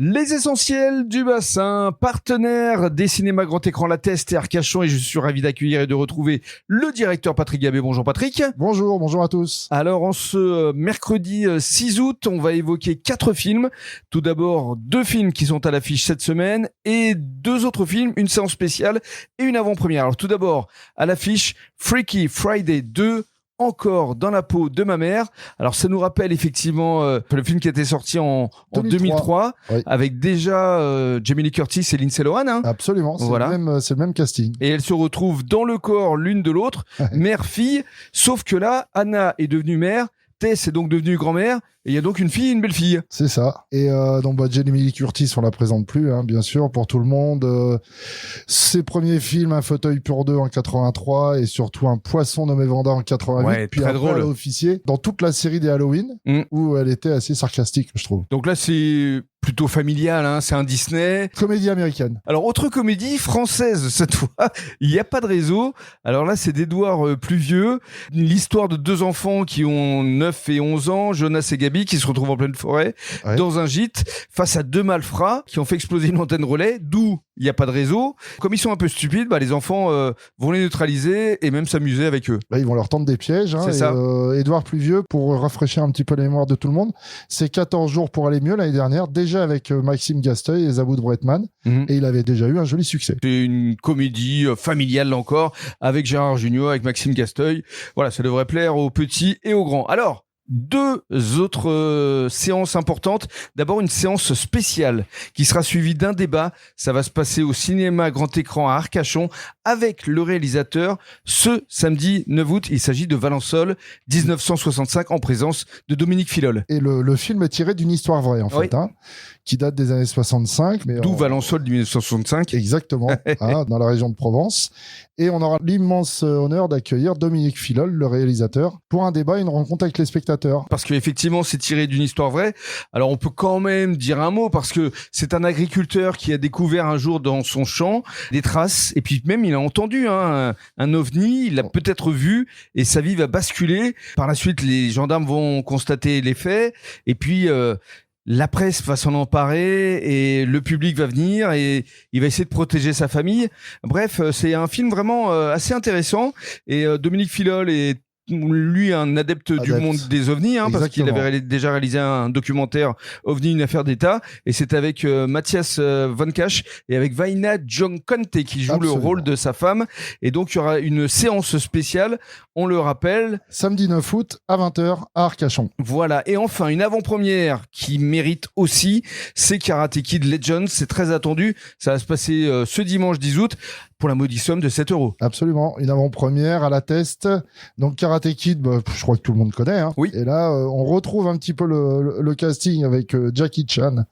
Les essentiels du bassin, partenaire des cinémas grand écran La Teste et Arcachon, et je suis ravi d'accueillir et de retrouver le directeur Patrick Gabé. Bonjour Patrick. Bonjour à tous. Alors en ce mercredi 6 août, on va évoquer 4 films. Tout d'abord 2 films qui sont à l'affiche cette semaine et 2 autres films, une séance spéciale et une avant-première. Alors tout d'abord à l'affiche Freaky Friday 2. Encore dans la peau de ma mère. Alors ça nous rappelle effectivement le film qui était sorti en 2003 oui. Avec déjà Jamie Lee Curtis et Lindsay Lohan. Hein. Absolument, c'est le même casting. Et elles se retrouvent dans le corps l'une de l'autre, mère-fille, sauf que là, Anna est devenue mère, Tess est donc devenue grand-mère, et il y a donc une fille et une belle-fille. C'est ça. Et donc Jamie Lee Curtis, on la présente plus, hein, bien sûr, pour tout le monde. Ses premiers films, Un fauteuil pour deux en 83 et surtout Un poisson nommé Vanda en 88. Ouais, puis très drôle. Officier dans toute la série des Halloween, où elle était assez sarcastique, je trouve. Donc là, c'est plutôt familial, hein, c'est un Disney. Comédie américaine. Alors, autre comédie française, cette fois, il n'y a pas de réseau. Alors là, c'est d'Édouard Pluvieux. L'histoire de 2 enfants qui ont 9 et 11 ans, Jonas et Gabi, qui se retrouvent en pleine forêt, dans un gîte, face à 2 malfrats qui ont fait exploser une antenne relais, d'où il n'y a pas de réseau. Comme ils sont un peu stupides, les enfants vont les neutraliser et même s'amuser avec eux. Ils vont leur tendre des pièges. Hein, c'est ça. Édouard Pluvieux, pour rafraîchir un petit peu la mémoire de tout le monde, c'est 14 jours pour aller mieux l'année dernière, déjà avec Maxime Gasteuil et Zaboud Bretman, et il avait déjà eu un joli succès. C'est une comédie familiale là encore, avec Gérard Jugnot, avec Maxime Gasteuil. Voilà, ça devrait plaire aux petits et aux grands. Alors, 2 autres séances importantes. D'abord, une séance spéciale qui sera suivie d'un débat. Ça va se passer au cinéma grand écran à Arcachon avec le réalisateur ce samedi 9 août. Il s'agit de Valençol 1965 en présence de Dominique Filol. Et le film est tiré d'une histoire vraie en fait, hein, qui date des années 65. D'où Valençol 1965. Exactement, hein, dans la région de Provence. Et on aura l'immense honneur d'accueillir Dominique Filol, le réalisateur, pour un débat et une rencontre avec les spectateurs. Parce qu'effectivement, c'est tiré d'une histoire vraie. Alors, on peut quand même dire un mot, parce que c'est un agriculteur qui a découvert un jour dans son champ des traces, et puis même il a entendu un ovni, il l'a peut-être vu, et sa vie va basculer. Par la suite, les gendarmes vont constater les faits, et puis la presse va s'en emparer et le public va venir et il va essayer de protéger sa famille. Bref, c'est un film vraiment assez intéressant, et Dominique Filol est lui un adepte du monde des ovnis, hein, parce qu'il avait déjà réalisé un documentaire OVNI, une affaire d'État, et c'est avec Mathias Von Cash et avec Vaina Djonkonte qui joue le rôle de sa femme, et donc il y aura une séance spéciale, on le rappelle, samedi 9 août à 20h à Arcachon. Voilà, et enfin une avant-première qui mérite aussi, c'est Karate Kid Legends, c'est très attendu, ça va se passer ce dimanche 10 août pour la modique somme de 7€. Absolument, une avant-première à La Teste. Donc Karate Kid, je crois que tout le monde connaît. Hein. Oui. Et là, on retrouve un petit peu le casting avec Jackie Chan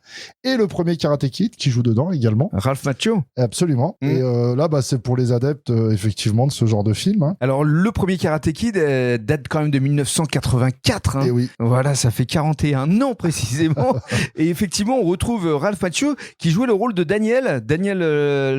et le premier Karate Kid qui joue dedans également. Ralph Macchio. Absolument. Et là, c'est pour les adeptes effectivement de ce genre de film. Hein. Alors le premier Karate Kid date quand même de 1984. Hein. Et oui. Voilà, ça fait 41 ans précisément. Et effectivement, on retrouve Ralph Macchio qui jouait le rôle de Daniel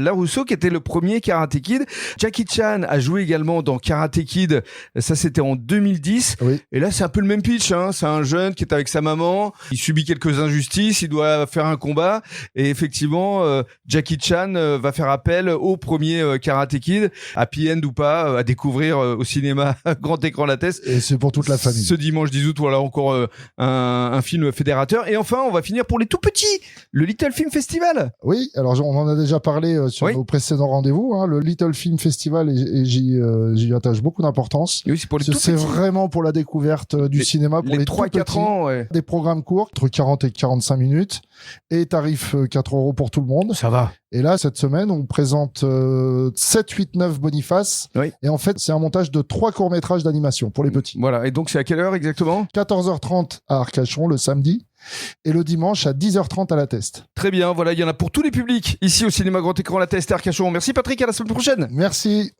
Larousseau, qui était le premier Karate Kid. Jackie Chan a joué également dans Karate Kid, ça c'était en 2010. Oui. Et là c'est un peu le même pitch, hein. C'est un jeune qui est avec sa maman, il subit quelques injustices, il doit faire un combat, et effectivement Jackie Chan va faire appel au premier Karate Kid, happy end ou pas, à découvrir au cinéma grand écran La Teste. Et c'est pour toute la famille. Ce dimanche 10 août, voilà encore un film fédérateur. Et enfin on va finir pour les tout petits, le Little Film Festival. Oui, alors on en a déjà parlé sur nos précédents rendez-vous. Hein, le Little Film Festival, et j'y attache beaucoup d'importance. Oui, c'est pour les tout petits. C'est vraiment pour la découverte du cinéma pour les 3-4 ans. Ouais. Des programmes courts, entre 40 et 45 minutes, et tarif 4€ pour tout le monde. Ça va. Et là, cette semaine, on présente 7, 8, 9 Boniface. Oui. Et en fait, c'est un montage de 3 courts-métrages d'animation pour les petits. Voilà. Et donc, c'est à quelle heure exactement ? 14h30 à Arcachon, le samedi. Et le dimanche à 10h30 à La Teste. Très bien, voilà, il y en a pour tous les publics ici au cinéma grand écran La Teste et Arcachon. Merci Patrick, à la semaine prochaine. Merci.